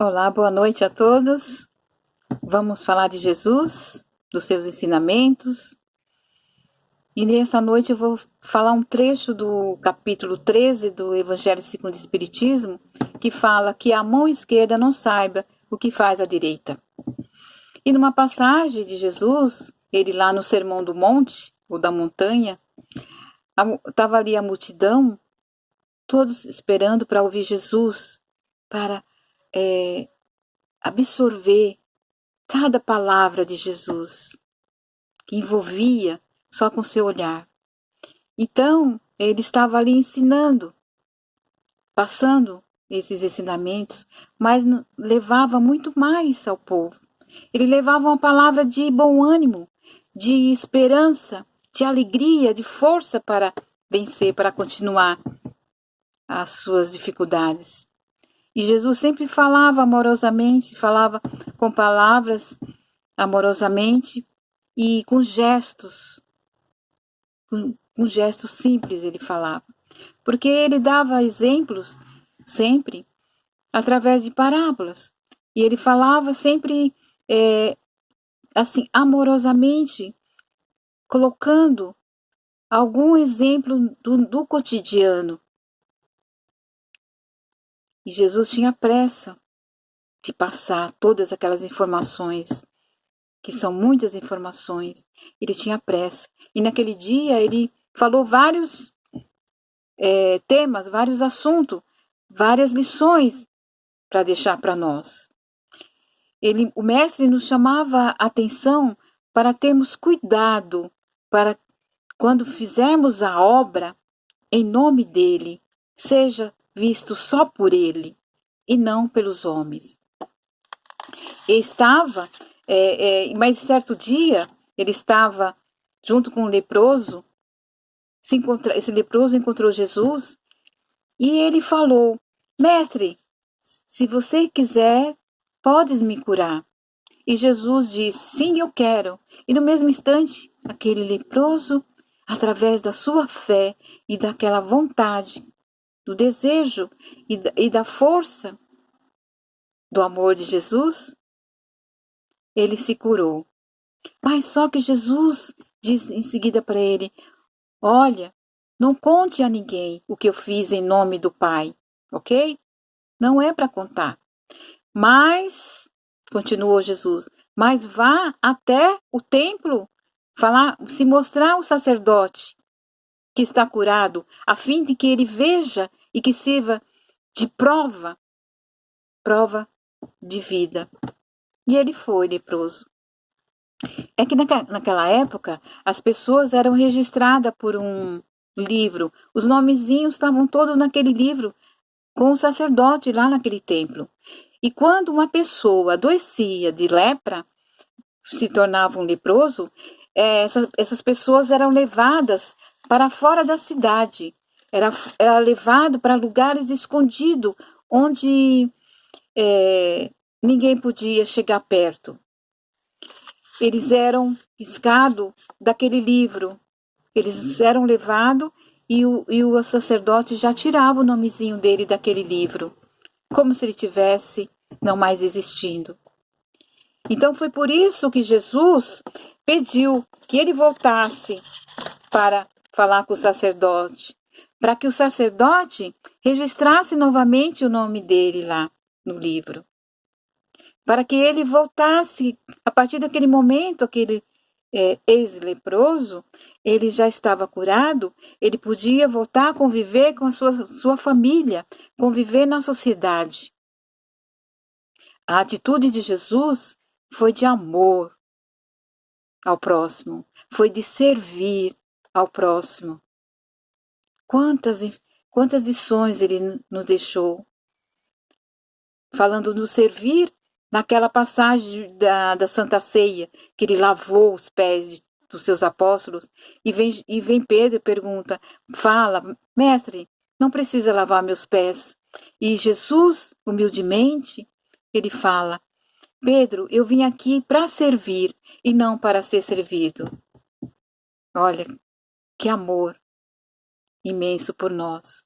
Olá, boa noite a todos. Vamos falar de Jesus, dos seus ensinamentos. E nessa noite eu vou falar um trecho do capítulo 13 do Evangelho segundo o Espiritismo, que fala que a mão esquerda não saiba o que faz a direita. E numa passagem de Jesus, ele lá no Sermão do Monte, ou da montanha, estava ali a multidão, todos esperando para ouvir Jesus, para absorver cada palavra de Jesus, que envolvia só com seu olhar. Então, ele estava ali ensinando, passando esses ensinamentos, mas levava muito mais ao povo. Ele levava uma palavra de bom ânimo, de esperança, de alegria, de força para vencer, para continuar as suas dificuldades. E Jesus sempre falava amorosamente, falava com palavras amorosamente e com gestos, com gestos simples ele falava. Porque ele dava exemplos sempre através de parábolas. E ele falava sempre assim, amorosamente, colocando algum exemplo do cotidiano. E Jesus tinha pressa de passar todas aquelas informações, que são muitas informações. Ele tinha pressa. E naquele dia ele falou vários temas, vários assuntos, várias lições para deixar para nós. O mestre nos chamava a atenção para termos cuidado, para quando fizermos a obra em nome dele, seja visto só por ele e não pelos homens. E estava, mas certo dia, ele estava junto com um leproso, esse leproso encontrou Jesus e ele falou: Mestre, se você quiser, podes me curar. E Jesus disse: Sim, eu quero. E no mesmo instante, aquele leproso, através da sua fé e daquela vontade, do desejo e da força do amor de Jesus, ele se curou. Mas só que Jesus diz em seguida para ele: Olha, não conte a ninguém o que eu fiz em nome do Pai, ok? Não é para contar. Mas, continuou Jesus, mas vá até o templo, se mostrar ao sacerdote que está curado, a fim de que ele veja e que sirva de prova de vida. E ele foi leproso. É que naquela época, as pessoas eram registradas por um livro, os nomezinhos estavam todos naquele livro, com o sacerdote lá naquele templo. E quando uma pessoa adoecia de lepra, se tornava um leproso, essas pessoas eram levadas para fora da cidade. Era levado para lugares escondidos, onde ninguém podia chegar perto. Eles eram riscados daquele livro. Eles eram levados e o sacerdote já tirava o nomezinho dele daquele livro, como se ele tivesse não mais existindo. Então foi por isso que Jesus pediu que ele voltasse para falar com o sacerdote, para que o sacerdote registrasse novamente o nome dele lá no livro. Para que ele voltasse, a partir daquele momento, aquele ex-leproso, ele já estava curado, ele podia voltar a conviver com a sua família, conviver na sociedade. A atitude de Jesus foi de amor ao próximo, foi de servir ao próximo. Quantas lições ele nos deixou, falando no servir, naquela passagem da Santa Ceia, que ele lavou os pés dos seus apóstolos, e vem Pedro e pergunta, fala, mestre, não precisa lavar meus pés. E Jesus, humildemente, ele fala, Pedro, eu vim aqui para servir e não para ser servido. Olha, que amor imenso por nós.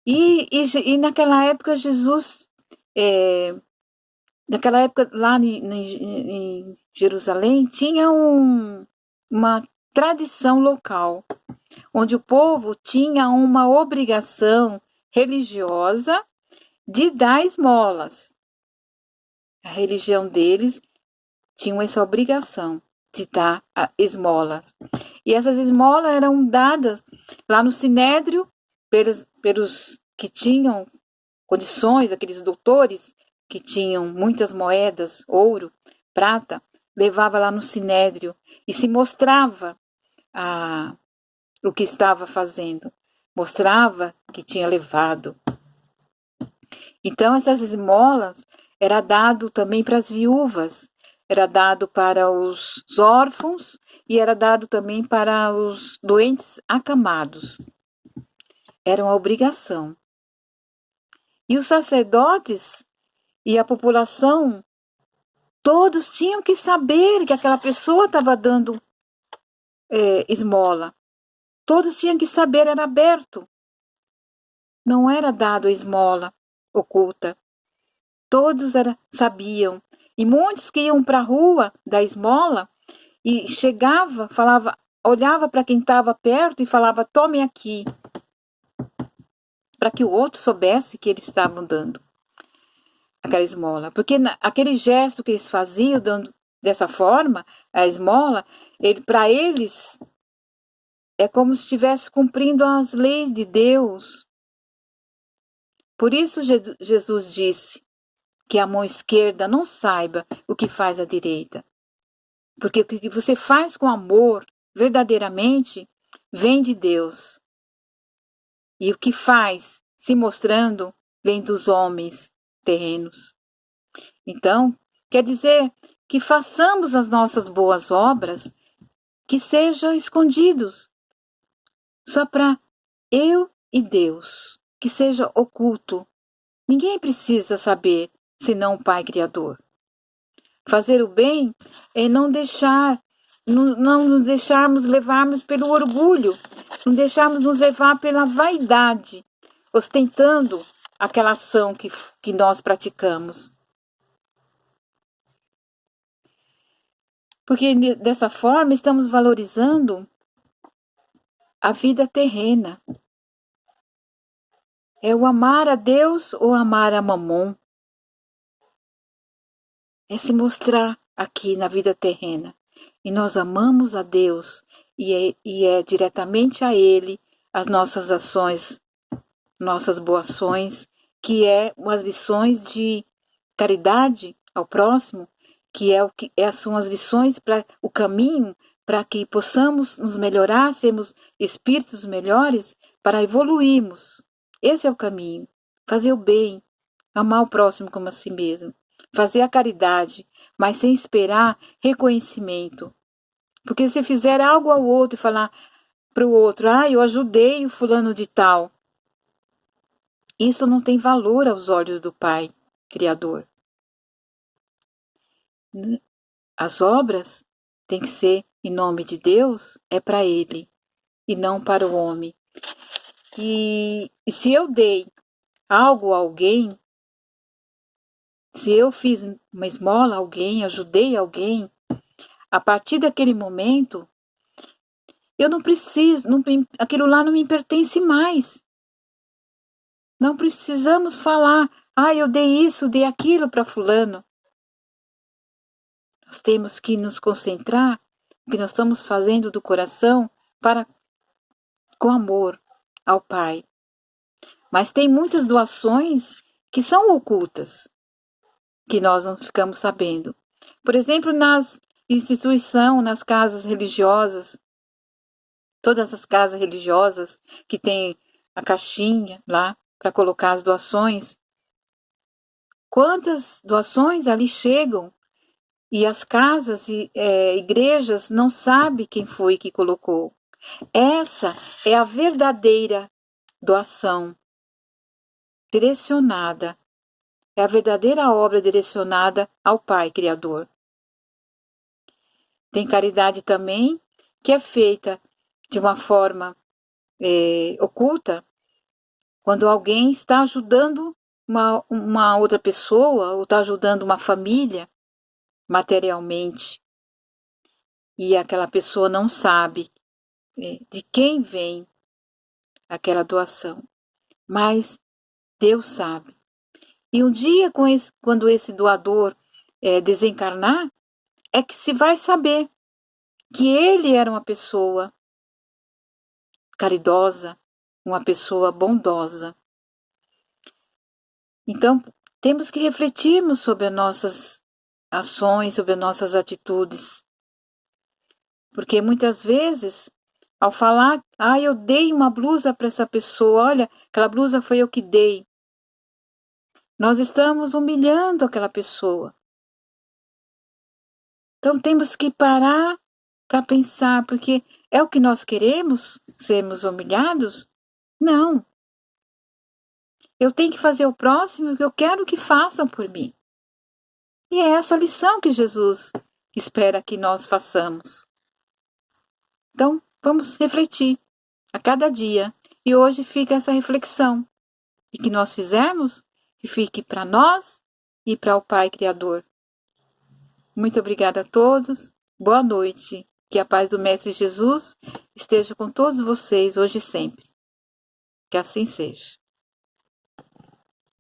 E naquela época Jesus naquela época, lá em Jerusalém, tinha uma tradição local, onde o povo tinha uma obrigação religiosa de dar esmolas. A religião deles tinha essa obrigação de dar esmolas. E essas esmolas eram dadas lá no Sinédrio pelos que tinham condições, aqueles doutores que tinham muitas moedas, ouro, prata, levava lá no Sinédrio e se mostrava o que estava fazendo, mostrava que tinha levado. Então essas esmolas era dado também para as viúvas, era dado para os órfãos e era dado também para os doentes acamados. Era uma obrigação. E os sacerdotes e a população, todos tinham que saber que aquela pessoa estava dando esmola. Todos tinham que saber, era aberto. Não era dado a esmola oculta. Todos sabiam. E muitos que iam para a rua da esmola e chegava, falava, olhava para quem estava perto e falava, tome aqui. Para que o outro soubesse que eles estavam dando aquela esmola. Porque aquele gesto que eles faziam, dando dessa forma, a esmola, para eles, é como se estivesse cumprindo as leis de Deus. Por isso Jesus disse que a mão esquerda não saiba o que faz a direita. Porque o que você faz com amor, verdadeiramente, vem de Deus. E o que faz, se mostrando, vem dos homens terrenos. Então, quer dizer que façamos as nossas boas obras que sejam escondidos, só para eu e Deus, que seja oculto. Ninguém precisa saber, senão o Pai Criador. Fazer o bem é não nos deixarmos levarmos pelo orgulho, não deixarmos nos levar pela vaidade, ostentando aquela ação que nós praticamos. Porque dessa forma estamos valorizando a vida terrena. É o amar a Deus ou amar a Mamon. É se mostrar aqui na vida terrena. E nós amamos a Deus e é diretamente a Ele as nossas ações, nossas boas ações, que é umas lições de caridade ao próximo, são as lições para o caminho para que possamos nos melhorar, sermos espíritos melhores, para evoluirmos. Esse é o caminho. Fazer o bem, amar o próximo como a si mesmo, fazer a caridade, mas sem esperar reconhecimento. Porque se fizer algo ao outro e falar para o outro, eu ajudei o fulano de tal, isso não tem valor aos olhos do Pai Criador. As obras têm que ser em nome de Deus, é para Ele, e não para o homem. E se eu dei algo a alguém, se eu fiz uma esmola a alguém, ajudei alguém, a partir daquele momento, eu não preciso, aquilo lá não me pertence mais. Não precisamos falar, eu dei isso, dei aquilo para fulano. Nós temos que nos concentrar no que nós estamos fazendo do coração com amor ao Pai. Mas tem muitas doações que são ocultas, que nós não ficamos sabendo. Por exemplo, nas instituições, nas casas religiosas, todas as casas religiosas que tem a caixinha lá para colocar as doações. Quantas doações ali chegam e as casas e igrejas não sabem quem foi que colocou. Essa é a verdadeira doação direcionada. É a verdadeira obra direcionada ao Pai Criador. Tem caridade também que é feita de uma forma oculta, quando alguém está ajudando uma outra pessoa ou está ajudando uma família materialmente e aquela pessoa não sabe de quem vem aquela doação, mas Deus sabe. E um dia, quando esse doador desencarnar, é que se vai saber que ele era uma pessoa caridosa, uma pessoa bondosa. Então, temos que refletirmos sobre as nossas ações, sobre as nossas atitudes. Porque muitas vezes, ao falar, eu dei uma blusa para essa pessoa, olha, aquela blusa foi eu que dei. Nós estamos humilhando aquela pessoa. Então temos que parar para pensar, porque é o que nós queremos, sermos humilhados? Não. Eu tenho que fazer o próximo o que eu quero que façam por mim. E é essa lição que Jesus espera que nós façamos. Então, vamos refletir a cada dia. E hoje fica essa reflexão. E que nós fizermos, que fique para nós e para o Pai Criador. Muito obrigada a todos. Boa noite. Que a paz do Mestre Jesus esteja com todos vocês hoje e sempre. Que assim seja.